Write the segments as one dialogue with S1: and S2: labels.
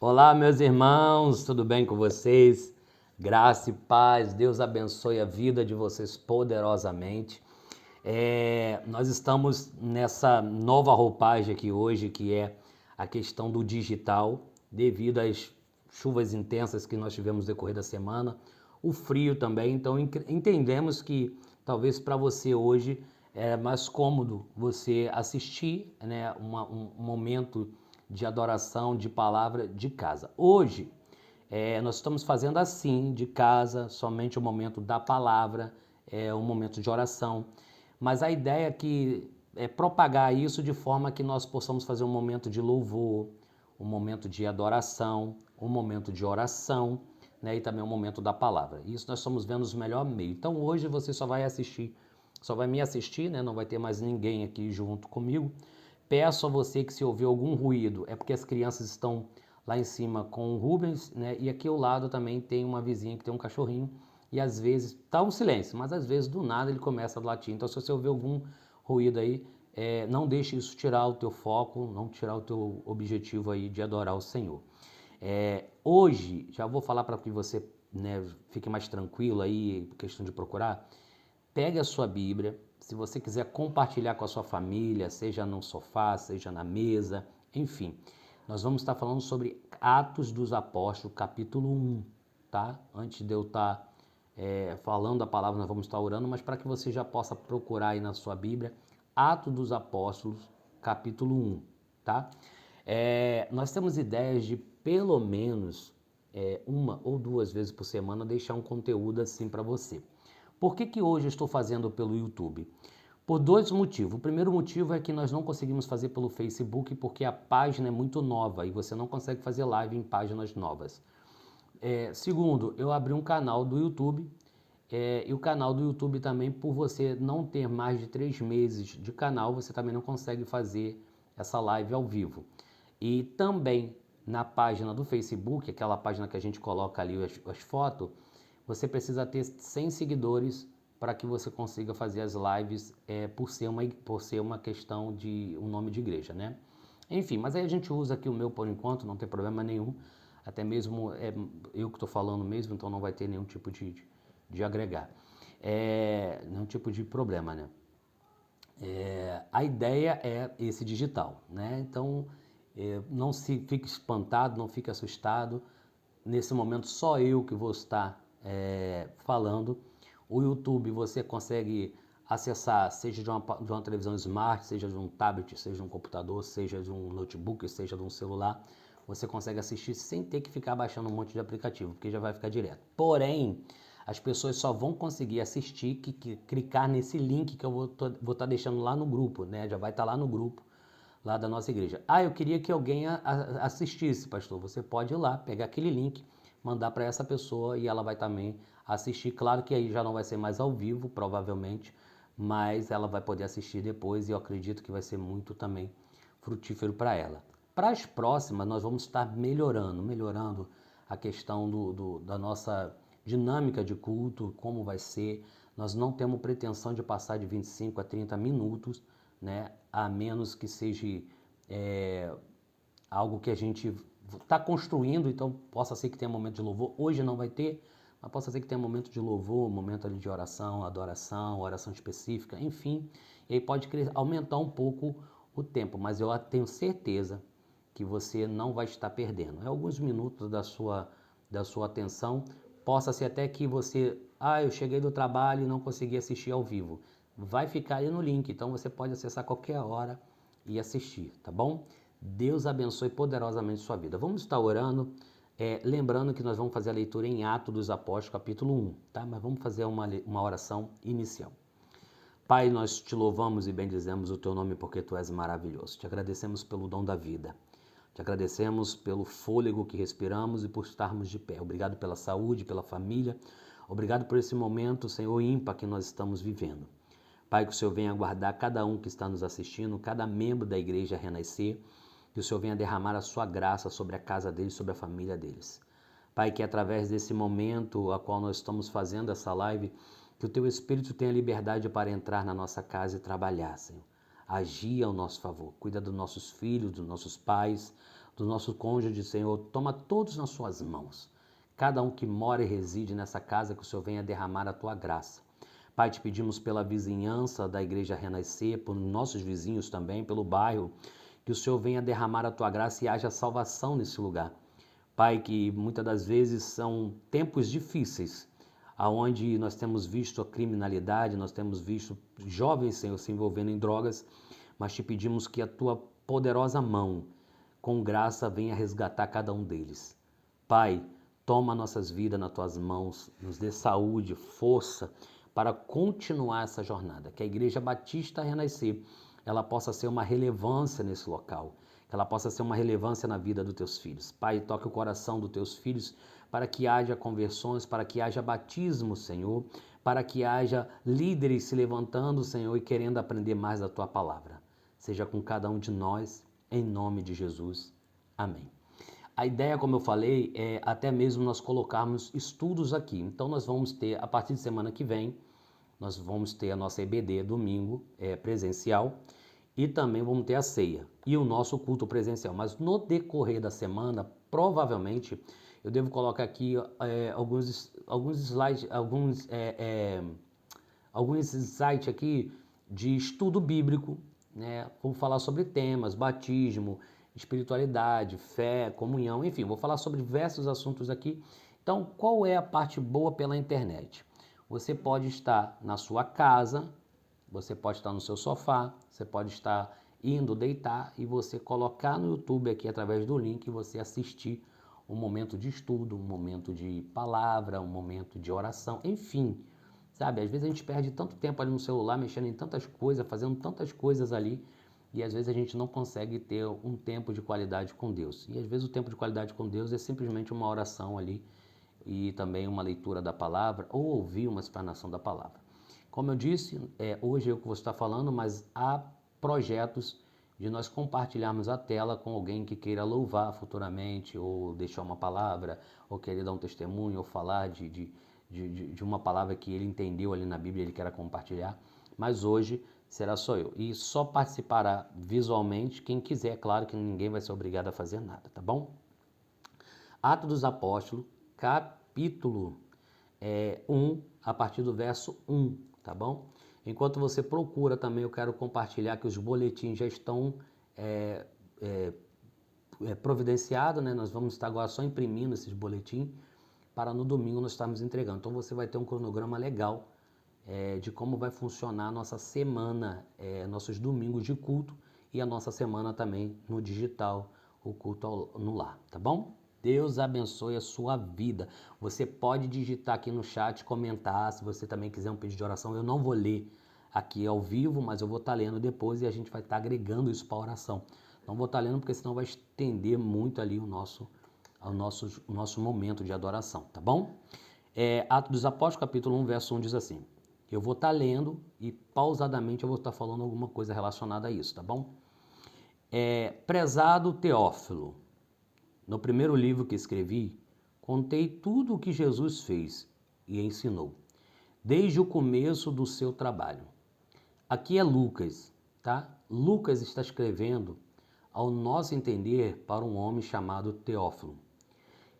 S1: Olá, meus irmãos, tudo bem com vocês? Graça e paz, Deus abençoe a vida de vocês poderosamente. Nós estamos nessa nova roupagem aqui hoje, que é a questão do digital, devido às chuvas intensas que nós tivemos no decorrer da semana, o frio também. Então, entendemos que talvez para você hoje é mais cômodo você assistir, né, um momento de adoração, de palavra de casa. Hoje, nós estamos fazendo assim, de casa, somente o momento da palavra, um momento de oração. Mas a ideia aqui é propagar isso de forma que nós possamos fazer um momento de louvor, um momento de adoração, um momento de oração, né, e também um momento da palavra. Isso nós estamos vendo os melhores meios. Então hoje você só vai me assistir, né, não vai ter mais ninguém aqui junto comigo. Peço a você que se ouvir algum ruído, é porque as crianças estão lá em cima com o Rubens, né? E aqui ao lado também tem uma vizinha que tem um cachorrinho e às vezes tá um silêncio, mas às vezes do nada ele começa a latir. Então se você ouvir algum ruído aí, não deixe isso tirar o teu foco, não tirar o teu objetivo aí de adorar o Senhor. Hoje, já vou falar para que você, né, fique mais tranquilo aí, questão de procurar. Pegue a sua Bíblia, se você quiser compartilhar com a sua família, seja no sofá, seja na mesa, enfim. Nós vamos estar falando sobre Atos dos Apóstolos, capítulo 1, tá? Antes de eu estar falando a palavra, nós vamos estar orando, mas para que você já possa procurar aí na sua Bíblia, Atos dos Apóstolos, capítulo 1, tá? Nós temos ideias de pelo menos uma ou duas vezes por semana deixar um conteúdo assim para você. Por que hoje eu estou fazendo pelo YouTube? Por dois motivos. O primeiro motivo é que nós não conseguimos fazer pelo Facebook porque a página é muito nova e você não consegue fazer live em páginas novas. Segundo, eu abri um canal do YouTube e o canal do YouTube também, por você não ter mais de 3 meses de canal, você também não consegue fazer essa live ao vivo. E também na página do Facebook, aquela página que a gente coloca ali as fotos, você precisa ter 100 seguidores para que você consiga fazer as lives por ser uma questão de um nome de igreja, né? Enfim, mas aí a gente usa aqui o meu por enquanto, não tem problema nenhum. Até mesmo eu que estou falando mesmo, então não vai ter nenhum tipo de agregar. Nenhum tipo de problema, né? A ideia é esse digital, né? Então, não se fique espantado, não fique assustado. Nesse momento, só eu que vou estar falando. O YouTube você consegue acessar, seja de uma televisão smart, seja de um tablet, seja de um computador, seja de um notebook, seja de um celular. Você consegue assistir sem ter que ficar baixando um monte de aplicativo, porque já vai ficar direto. Porém, as pessoas só vão conseguir assistir que clicar nesse link que eu vou estar deixando lá no grupo, né? Já vai estar lá no grupo lá da nossa igreja. Eu queria que alguém assistisse, pastor. Você pode ir lá, pegar aquele link, mandar para essa pessoa e ela vai também assistir. Claro que aí já não vai ser mais ao vivo, provavelmente, mas ela vai poder assistir depois e eu acredito que vai ser muito também frutífero para ela. Para as próximas, nós vamos estar melhorando a questão da nossa dinâmica de culto, como vai ser. Nós não temos pretensão de passar de 25 a 30 minutos, né? A menos que seja algo que a gente está construindo, então possa ser que tenha momento de louvor. Hoje não vai ter, mas possa ser que tenha momento de louvor, momento ali de oração, adoração, oração específica, enfim. E aí pode aumentar um pouco o tempo, mas eu tenho certeza que você não vai estar perdendo. É alguns minutos da sua atenção. Possa ser até que você, eu cheguei do trabalho e não consegui assistir ao vivo. Vai ficar aí no link, então você pode acessar qualquer hora e assistir, tá bom? Deus abençoe poderosamente sua vida. Vamos estar orando, lembrando que nós vamos fazer a leitura em Atos dos Apóstolos, capítulo 1, tá? Mas vamos fazer uma oração inicial. Pai, nós te louvamos e bendizemos o teu nome porque tu és maravilhoso. Te agradecemos pelo dom da vida. Te agradecemos pelo fôlego que respiramos e por estarmos de pé. Obrigado pela saúde, pela família. Obrigado por esse momento, Senhor, ímpar que nós estamos vivendo. Pai, que o Senhor venha guardar cada um que está nos assistindo, cada membro da igreja Renascer, que o Senhor venha derramar a sua graça sobre a casa deles, sobre a família deles. Pai, que através desse momento a qual nós estamos fazendo essa live, que o Teu Espírito tenha liberdade para entrar na nossa casa e trabalhar, Senhor. Agir ao nosso favor. Cuida dos nossos filhos, dos nossos pais, do nosso cônjuge, Senhor, toma todos nas suas mãos. Cada um que mora e reside nessa casa, que o Senhor venha derramar a tua graça. Pai, te pedimos pela vizinhança da Igreja Renascer, por nossos vizinhos também, pelo bairro, que o Senhor venha derramar a tua graça e haja salvação nesse lugar. Pai, que muitas das vezes são tempos difíceis, aonde nós temos visto a criminalidade, nós temos visto jovens, Senhor, se envolvendo em drogas, mas te pedimos que a tua poderosa mão, com graça, venha resgatar cada um deles. Pai, toma nossas vidas nas tuas mãos, nos dê saúde, força para continuar essa jornada. Que a Igreja Batista Renascer, ela possa ser uma relevância nesse local, que ela possa ser uma relevância na vida dos teus filhos. Pai, toque o coração dos teus filhos para que haja conversões, para que haja batismo, Senhor, para que haja líderes se levantando, Senhor, e querendo aprender mais da tua palavra. Seja com cada um de nós, em nome de Jesus. Amém. A ideia, como eu falei, é até mesmo nós colocarmos estudos aqui. Então nós vamos ter, a partir de semana que vem, nós vamos ter a nossa EBD domingo, presencial, e também vamos ter a ceia e o nosso culto presencial. Mas no decorrer da semana, provavelmente, eu devo colocar aqui alguns slides, alguns insights aqui de estudo bíblico, né? Vou falar sobre temas, batismo, espiritualidade, fé, comunhão, enfim, vou falar sobre diversos assuntos aqui. Então, qual é a parte boa pela internet? Você pode estar na sua casa, você pode estar no seu sofá, você pode estar indo deitar e você colocar no YouTube aqui através do link e você assistir um momento de estudo, um momento de palavra, um momento de oração, enfim, sabe? Às vezes a gente perde tanto tempo ali no celular, mexendo em tantas coisas, fazendo tantas coisas ali, e às vezes a gente não consegue ter um tempo de qualidade com Deus. E às vezes o tempo de qualidade com Deus é simplesmente uma oração ali e também uma leitura da palavra ou ouvir uma explanação da palavra. Como eu disse, hoje é o que vou estar falando, mas há projetos de nós compartilharmos a tela com alguém que queira louvar futuramente ou deixar uma palavra ou querer dar um testemunho ou falar de uma palavra que ele entendeu ali na Bíblia e ele quer compartilhar. Mas hoje será só eu. E só participará visualmente quem quiser, claro que ninguém vai ser obrigado a fazer nada, tá bom? Atos dos Apóstolos, capítulo 1, a partir do verso 1, tá bom? Enquanto você procura também, eu quero compartilhar que os boletins já estão providenciados, né? Nós vamos estar agora só imprimindo esses boletins para no domingo nós estarmos entregando. Então você vai ter um cronograma legal de como vai funcionar a nossa semana, nossos domingos de culto e a nossa semana também no digital, o culto no lar, tá bom? Deus abençoe a sua vida. Você pode digitar aqui no chat, comentar, se você também quiser um pedido de oração. Eu não vou ler aqui ao vivo, mas eu vou estar lendo depois e a gente vai estar agregando isso para a oração. Não vou estar lendo porque senão vai estender muito ali o nosso momento de adoração, tá bom? Atos dos Apóstolos, capítulo 1, verso 1 diz assim: eu vou estar lendo e pausadamente eu vou estar falando alguma coisa relacionada a isso, tá bom? Prezado Teófilo, no primeiro livro que escrevi, contei tudo o que Jesus fez e ensinou, desde o começo do seu trabalho. Aqui é Lucas, tá? Lucas está escrevendo, ao nosso entender, para um homem chamado Teófilo.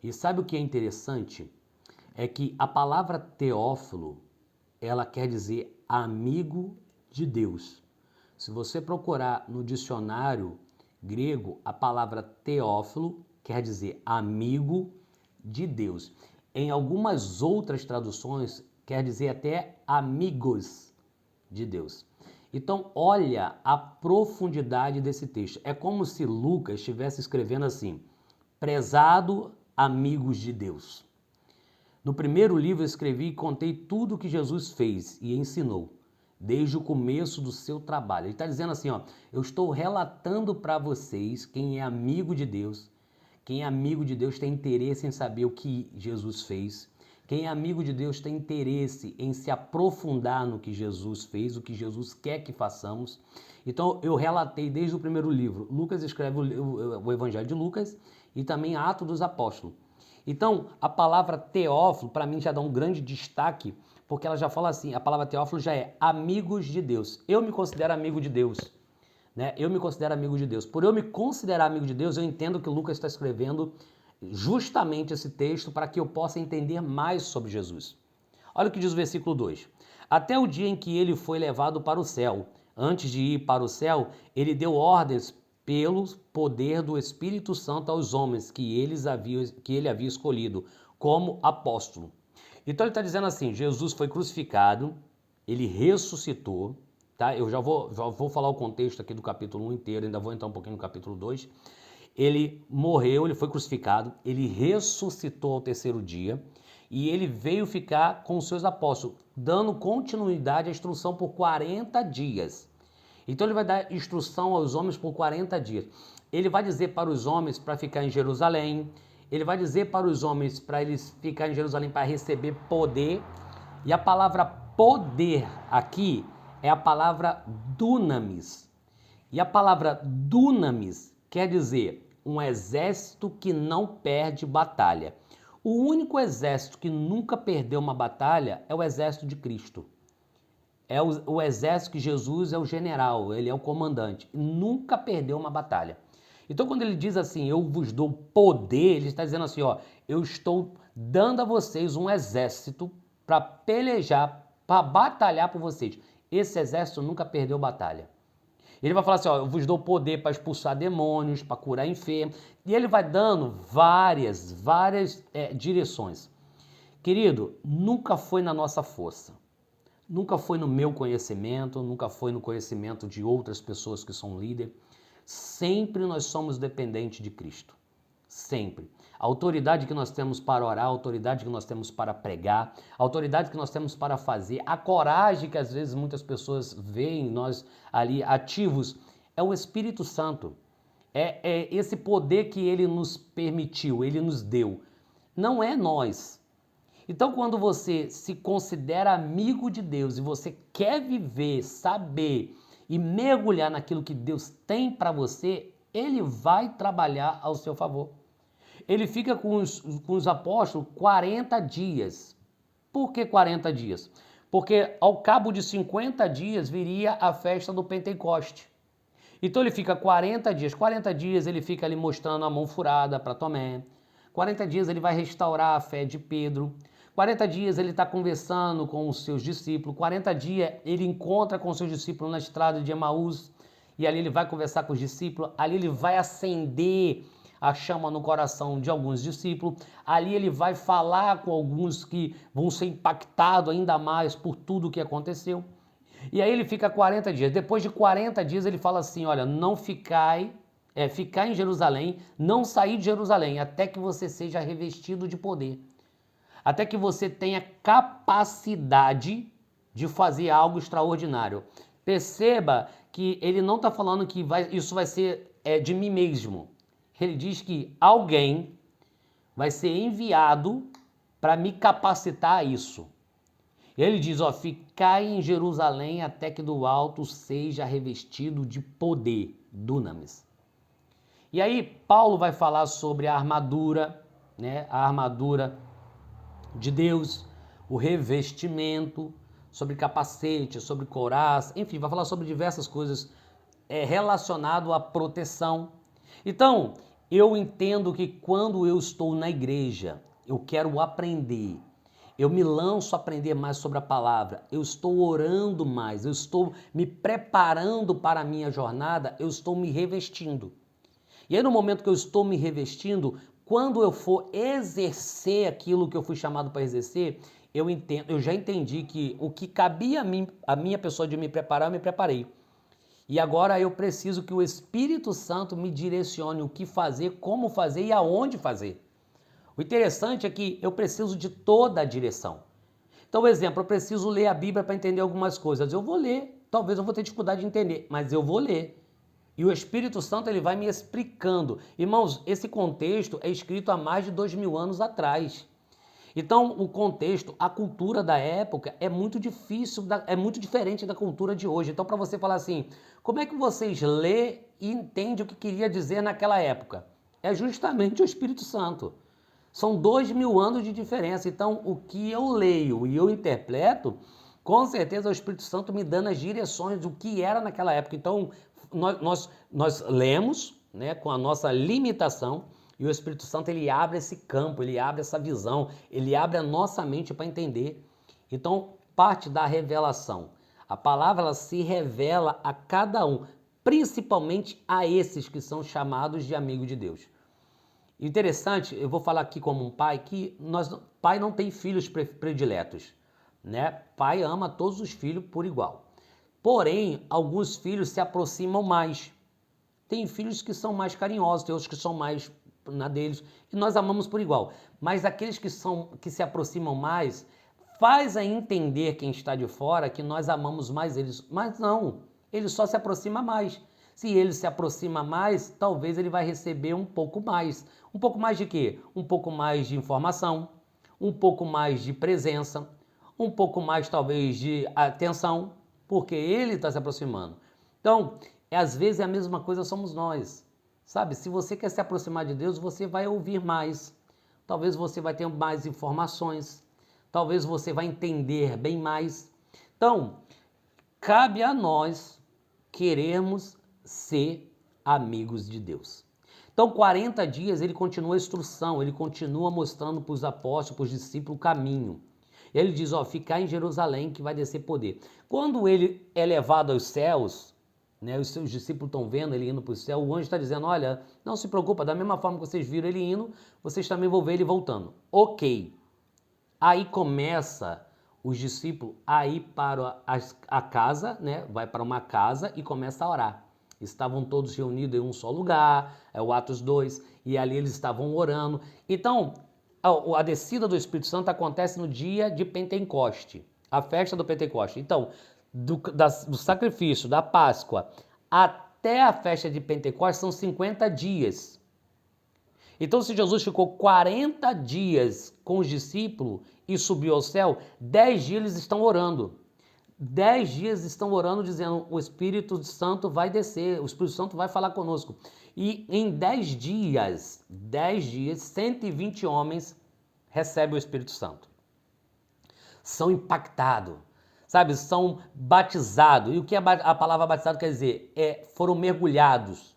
S1: E sabe o que é interessante? É que a palavra Teófilo, ela quer dizer amigo de Deus. Se você procurar no dicionário grego, a palavra Teófilo quer dizer amigo de Deus. Em algumas outras traduções, quer dizer até amigos de Deus. Então, olha a profundidade desse texto. É como se Lucas estivesse escrevendo assim: prezado amigos de Deus. No primeiro livro eu escrevi e contei tudo o que Jesus fez e ensinou, desde o começo do seu trabalho. Ele está dizendo assim, ó, eu estou relatando para vocês, quem é amigo de Deus, quem é amigo de Deus tem interesse em saber o que Jesus fez. Quem é amigo de Deus tem interesse em se aprofundar no que Jesus fez, o que Jesus quer que façamos. Então eu relatei desde o primeiro livro. Lucas escreve o Evangelho de Lucas e também Atos dos Apóstolos. Então a palavra Teófilo para mim já dá um grande destaque, porque ela já fala assim, a palavra Teófilo já é amigos de Deus. Eu me considero amigo de Deus. né? Eu me considero amigo de Deus. Por eu me considerar amigo de Deus, eu entendo que Lucas está escrevendo justamente esse texto para que eu possa entender mais sobre Jesus. Olha o que diz o versículo 2. Até o dia em que ele foi levado para o céu. Antes de ir para o céu, ele deu ordens pelo poder do Espírito Santo aos homens que ele havia escolhido como apóstolo. Então ele está dizendo assim, Jesus foi crucificado, ele ressuscitou, tá? Eu já vou falar o contexto aqui do capítulo 1 inteiro, ainda vou entrar um pouquinho no capítulo 2. Ele morreu, ele foi crucificado, ele ressuscitou ao terceiro dia e ele veio ficar com os seus apóstolos, dando continuidade à instrução por 40 dias. Então ele vai dar instrução aos homens por 40 dias. Ele vai dizer para os homens para ficar em Jerusalém, ele vai dizer para os homens para eles ficarem em Jerusalém para receber poder. E a palavra poder aqui é a palavra dunamis. E a palavra dunamis quer dizer um exército que não perde batalha. O único exército que nunca perdeu uma batalha é o exército de Cristo. É o exército que Jesus é o general, ele é o comandante. Nunca perdeu uma batalha. Então quando ele diz assim, eu vos dou poder, ele está dizendo assim, ó, eu estou dando a vocês um exército para pelejar, para batalhar por vocês. Esse exército nunca perdeu batalha. Ele vai falar assim, ó, eu vos dou poder para expulsar demônios, para curar enfermos. E ele vai dando várias direções. Querido, nunca foi na nossa força. Nunca foi no meu conhecimento, nunca foi no conhecimento de outras pessoas que são líderes. Sempre nós somos dependentes de Cristo. Sempre. A autoridade que nós temos para orar, a autoridade que nós temos para pregar, a autoridade que nós temos para fazer, a coragem que às vezes muitas pessoas veem nós ali ativos, é o Espírito Santo. É esse poder que ele nos permitiu, ele nos deu. Não é nós. Então, quando você se considera amigo de Deus e você quer viver, saber e mergulhar naquilo que Deus tem para você, ele vai trabalhar ao seu favor. Ele fica com os apóstolos 40 dias. Por que 40 dias? Porque ao cabo de 50 dias viria a festa do Pentecoste. Então ele fica 40 dias. 40 dias ele fica ali mostrando a mão furada para Tomé. 40 dias ele vai restaurar a fé de Pedro. 40 dias ele está conversando com os seus discípulos. 40 dias ele encontra com os seus discípulos na estrada de Emaús. E ali ele vai conversar com os discípulos. Ali ele vai acender a chama no coração de alguns discípulos. Ali ele vai falar com alguns que vão ser impactados ainda mais por tudo o que aconteceu. E aí ele fica 40 dias. Depois de 40 dias ele fala assim, olha, não ficar em Jerusalém, não sair de Jerusalém, até que você seja revestido de poder. Até que você tenha capacidade de fazer algo extraordinário. Perceba que ele não está falando que isso vai ser de mim mesmo. Ele diz que alguém vai ser enviado para me capacitar a isso. Ele diz, ó, ficai em Jerusalém até que do alto seja revestido de poder, dunamis. E aí Paulo vai falar sobre a armadura, né? A armadura de Deus, o revestimento, sobre capacete, sobre couraça, enfim, vai falar sobre diversas coisas relacionado à proteção. Então, eu entendo que quando eu estou na igreja, eu quero aprender, eu me lanço a aprender mais sobre a palavra, eu estou orando mais, eu estou me preparando para a minha jornada, eu estou me revestindo. E aí no momento que eu estou me revestindo, quando eu for exercer aquilo que eu fui chamado para exercer, eu já entendi que o que cabia a minha pessoa de me preparar, eu me preparei. E agora eu preciso que o Espírito Santo me direcione o que fazer, como fazer e aonde fazer. O interessante é que eu preciso de toda a direção. Então, exemplo, eu preciso ler a Bíblia para entender algumas coisas. Eu vou ler, talvez eu vou ter dificuldade de entender, mas eu vou ler. E o Espírito Santo ele vai me explicando. Irmãos, esse contexto é escrito há mais de 2000 anos atrás. Então, o contexto, a cultura da época é muito difícil, é muito diferente da cultura de hoje. Então, para você falar assim, como é que vocês lê e entendem o que queria dizer naquela época? É justamente o Espírito Santo. São 2000 anos de diferença. Então, o que eu leio e eu interpreto, com certeza é o Espírito Santo me dando as direções do que era naquela época. Então, nós lemos, né, com a nossa limitação, e o Espírito Santo ele abre esse campo, ele abre essa visão, ele abre a nossa mente para entender. Então, parte da revelação. A palavra ela se revela a cada um, principalmente a esses que são chamados de amigo de Deus. Interessante, eu vou falar aqui como um pai, que pai não tem filhos prediletos, né? Pai ama todos os filhos por igual. Porém, alguns filhos se aproximam mais. Tem filhos que são mais carinhosos, tem outros que são mais na deles, e nós amamos por igual. Mas aqueles que se aproximam mais, faz a entender quem está de fora que nós amamos mais eles. Mas não, ele só se aproxima mais. Se ele se aproxima mais, talvez ele vai receber um pouco mais. Um pouco mais de quê? Um pouco mais de informação, um pouco mais de presença, um pouco mais talvez de atenção, porque ele está se aproximando. Então, às vezes é a mesma coisa somos nós. Sabe, se você quer se aproximar de Deus, você vai ouvir mais. Talvez você vai ter mais informações. Talvez você vai entender bem mais. Então, cabe a nós querermos ser amigos de Deus. Então, 40 dias ele continua a instrução, ele continua mostrando para os apóstolos, para os discípulos o caminho. Ele diz, ficar em Jerusalém que vai descer poder. Quando ele é levado aos céus, né, os seus discípulos estão vendo ele indo para o céu, o anjo está dizendo, olha, não se preocupa, da mesma forma que vocês viram ele indo, vocês também vão ver ele voltando. Ok. Aí começa os discípulos a ir para a casa, né, vai para uma casa e começa a orar. Estavam todos reunidos em um só lugar, é o Atos 2, e ali eles estavam orando. Então, a descida do Espírito Santo acontece no dia de Pentecoste, a festa do Pentecoste. Então, do sacrifício, da Páscoa, até a festa de Pentecoste são 50 dias. Então, se Jesus ficou 40 dias com os discípulos e subiu ao céu, 10 dias eles estão orando. 10 dias estão orando, dizendo, o Espírito Santo vai descer, o Espírito Santo vai falar conosco. E em 10 dias, 120 homens recebem o Espírito Santo. São impactados, sabe? São batizados. E o que a palavra batizado quer dizer? Foram mergulhados.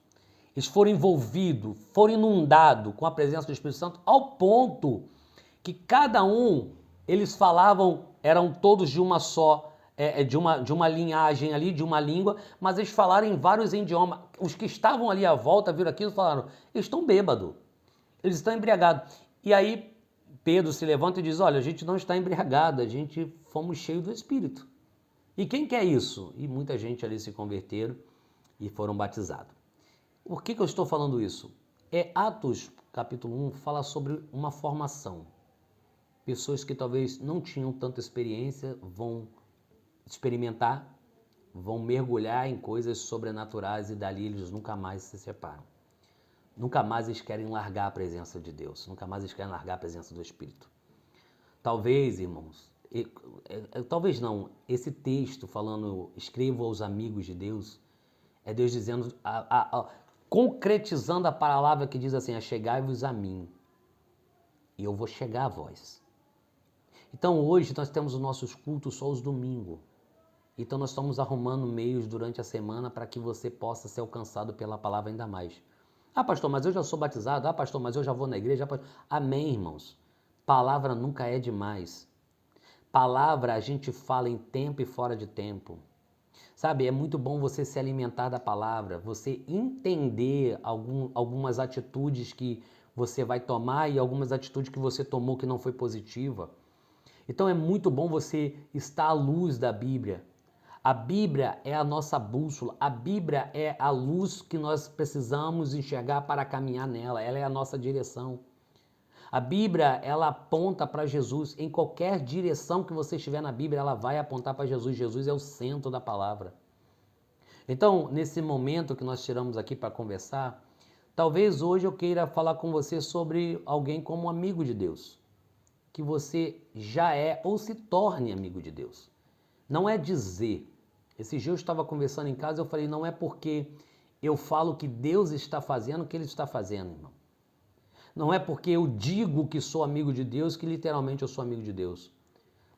S1: Eles foram envolvidos, foram inundados com a presença do Espírito Santo, ao ponto que cada um, eles falavam, eram todos de uma só, de uma linhagem ali, de uma língua, mas eles falaram em vários idiomas. Os que estavam ali à volta, viram aquilo e falaram, eles estão bêbados, eles estão embriagados. E aí Pedro se levanta e diz, olha, a gente não está embriagado, a gente fomos cheios do Espírito. E quem quer isso? E muita gente ali se converteram e foram batizados. Por que eu estou falando isso? Atos, capítulo 1, fala sobre uma formação. Pessoas que talvez não tinham tanta experiência vão experimentar, vão mergulhar em coisas sobrenaturais e dali eles nunca mais se separam. Nunca mais eles querem largar a presença de Deus, nunca mais eles querem largar a presença do Espírito. Talvez, irmãos, talvez não, esse texto falando, escrevo aos amigos de Deus, é Deus dizendo, concretizando a palavra que diz assim, achegai-vos a mim, e eu vou chegar a vós. Então hoje nós temos os nossos cultos só os domingos. Então nós estamos arrumando meios durante a semana para que você possa ser alcançado pela palavra ainda mais. Ah, pastor, mas eu já sou batizado. Ah, pastor, mas eu já vou na igreja. Amém, irmãos. Palavra nunca é demais. Palavra a gente fala em tempo e fora de tempo. Sabe, é muito bom você se alimentar da palavra, você entender algumas atitudes que você vai tomar e algumas atitudes que você tomou que não foi positiva. Então é muito bom você estar à luz da Bíblia. A Bíblia é a nossa bússola, a Bíblia é a luz que nós precisamos enxergar para caminhar nela, ela é a nossa direção. A Bíblia, ela aponta para Jesus. Em qualquer direção que você estiver na Bíblia, ela vai apontar para Jesus. Jesus é o centro da palavra. Então, nesse momento que nós tiramos aqui para conversar, talvez hoje eu queira falar com você sobre alguém como amigo de Deus. Que você já é ou se torne amigo de Deus. Não é dizer. Esse dia eu estava conversando em casa e eu falei, não é porque eu falo que Deus está fazendo o que Ele está fazendo, irmão. Não é porque eu digo que sou amigo de Deus que literalmente eu sou amigo de Deus.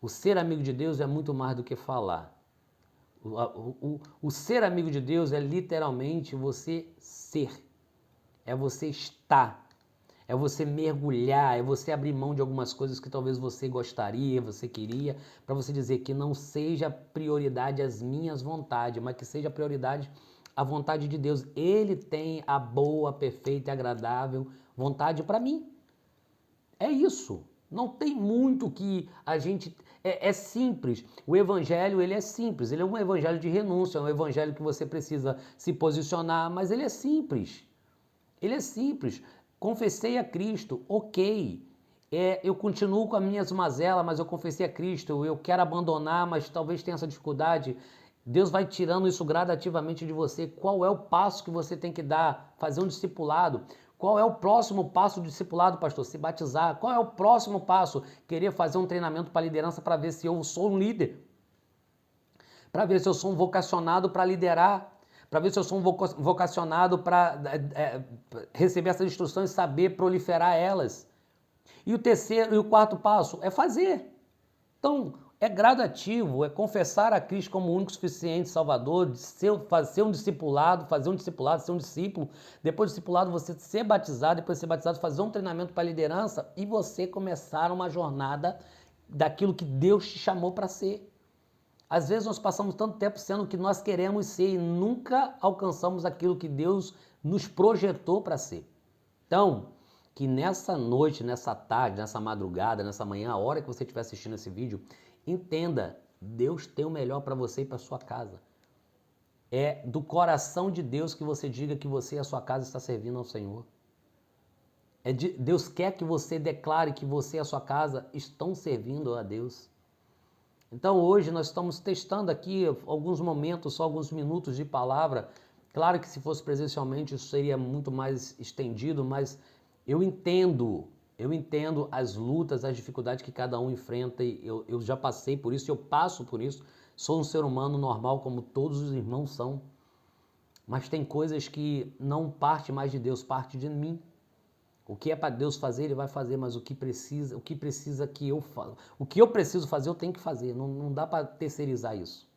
S1: O ser amigo de Deus é muito mais do que falar. O ser amigo de Deus é literalmente você ser, é você estar, é você mergulhar, é você abrir mão de algumas coisas que talvez você gostaria, você queria, para você dizer que não seja prioridade as minhas vontades, mas que seja prioridade a vontade de Deus. Ele tem a boa, perfeita e agradável vontade para mim. É isso. Não tem muito que a gente... É simples. O evangelho, ele é simples. Ele é um evangelho de renúncia, é um evangelho que você precisa se posicionar, mas ele é simples. Ele é simples. Confessei a Cristo, ok. Eu continuo com as minhas mazelas, mas eu confessei a Cristo. Eu quero abandonar, mas talvez tenha essa dificuldade. Deus vai tirando isso gradativamente de você. Qual é o passo que você tem que dar? Fazer um discipulado. Qual é o próximo passo do discipulado, pastor? Se batizar. Qual é o próximo passo? Querer fazer um treinamento para liderança para ver se eu sou um líder. Para ver se eu sou um vocacionado para liderar. Para ver se eu sou um vocacionado para receber essas instruções e saber proliferar elas. E o terceiro e o quarto passo é fazer. Então, é gradativo, é confessar a Cristo como o único suficiente Salvador, ser um discipulado, fazer um discipulado, ser um discípulo. Depois do discipulado, você ser batizado, depois de ser batizado, fazer um treinamento para liderança e você começar uma jornada daquilo que Deus te chamou para ser. Às vezes nós passamos tanto tempo sendo o que nós queremos ser e nunca alcançamos aquilo que Deus nos projetou para ser. Então, que nessa noite, nessa tarde, nessa madrugada, nessa manhã, a hora que você estiver assistindo esse vídeo, entenda, Deus tem o melhor para você e para sua casa. É do coração de Deus que você diga que você e a sua casa está servindo ao Senhor. Deus quer que você declare que você e a sua casa estão servindo a Deus. Então hoje nós estamos testando aqui alguns momentos, só alguns minutos de palavra. Claro que se fosse presencialmente isso seria muito mais estendido, mas eu entendo as lutas, as dificuldades que cada um enfrenta e eu já passei por isso, eu passo por isso. Sou um ser humano normal como todos os irmãos são, mas tem coisas que não parte mais de Deus, parte de mim. O que é para Deus fazer, Ele vai fazer, mas o que precisa que eu faça. O que eu preciso fazer, eu tenho que fazer. Não dá para terceirizar isso.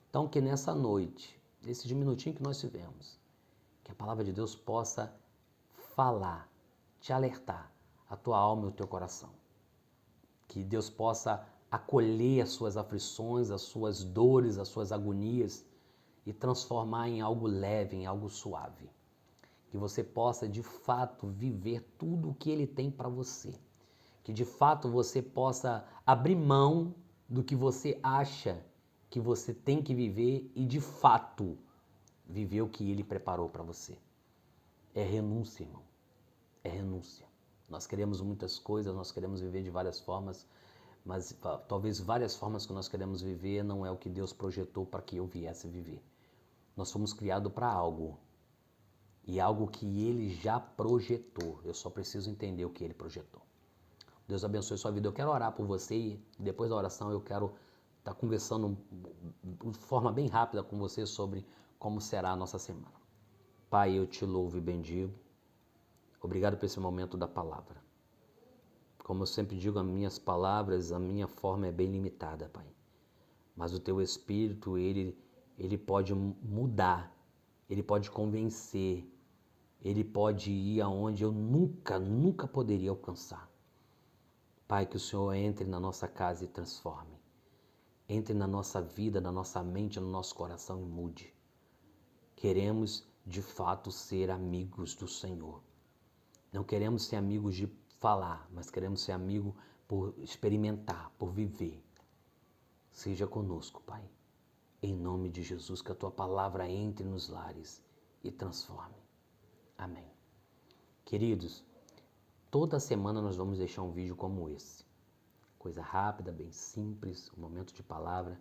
S1: Então, que nessa noite, nesses minutinhos que nós tivemos, que a palavra de Deus possa falar, te alertar, a tua alma e o teu coração. Que Deus possa acolher as suas aflições, as suas dores, as suas agonias e transformar em algo leve, em algo suave. Que você possa de fato viver tudo o que Ele tem para você. Que de fato você possa abrir mão do que você acha que você tem que viver e de fato viver o que Ele preparou para você. É renúncia, irmão. É renúncia. Nós queremos muitas coisas, nós queremos viver de várias formas, mas talvez várias formas que nós queremos viver não é o que Deus projetou para que eu viesse viver. Nós fomos criados para algo. E algo que Ele já projetou. Eu só preciso entender o que Ele projetou. Deus abençoe sua vida. Eu quero orar por você e depois da oração eu quero estar conversando de forma bem rápida com você sobre como será a nossa semana. Pai, eu te louvo e bendigo. Obrigado por esse momento da palavra. Como eu sempre digo, as minhas palavras, a minha forma é bem limitada, Pai. Mas o Teu Espírito, ele pode mudar, Ele pode convencer, Ele pode ir aonde eu nunca poderia alcançar. Pai, que o Senhor entre na nossa casa e transforme. Entre na nossa vida, na nossa mente, no nosso coração e mude. Queremos, de fato, ser amigos do Senhor. Não queremos ser amigos de falar, mas queremos ser amigos por experimentar, por viver. Seja conosco, Pai. Em nome de Jesus, que a Tua palavra entre nos lares e transforme. Amém. Queridos, toda semana nós vamos deixar um vídeo como esse. Coisa rápida, bem simples, um momento de palavra.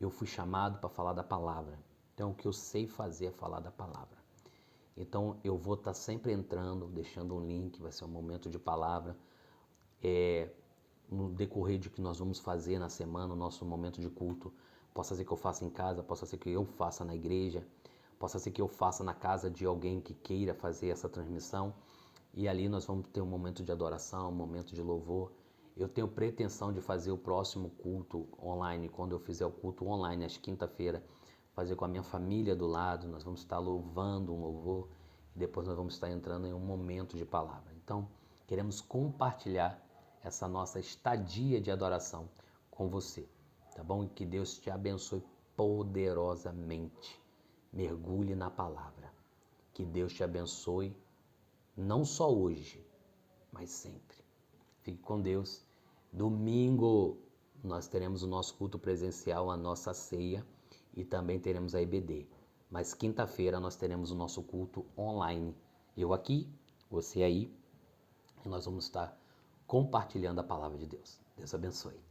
S1: Eu fui chamado para falar da palavra. Então, o que eu sei fazer é falar da palavra. Então, eu vou estar sempre entrando, deixando um link, vai ser um momento de palavra. No decorrer de que nós vamos fazer na semana, o nosso momento de culto. Possa ser que eu faça em casa, possa ser que eu faça na igreja, possa ser que eu faça na casa de alguém que queira fazer essa transmissão. E ali nós vamos ter um momento de adoração, um momento de louvor. Eu tenho pretensão de fazer o próximo culto online, quando eu fizer o culto online, às quinta-feira, fazer com a minha família do lado, nós vamos estar louvando um louvor e depois nós vamos estar entrando em um momento de palavra. Então, queremos compartilhar essa nossa estadia de adoração com você, tá bom? E que Deus te abençoe poderosamente. Mergulhe na palavra. Que Deus te abençoe, não só hoje, mas sempre. Fique com Deus. Domingo nós teremos o nosso culto presencial, a nossa ceia e também teremos a IBD. Mas quinta-feira nós teremos o nosso culto online. Eu aqui, você aí, e nós vamos estar compartilhando a palavra de Deus. Deus abençoe.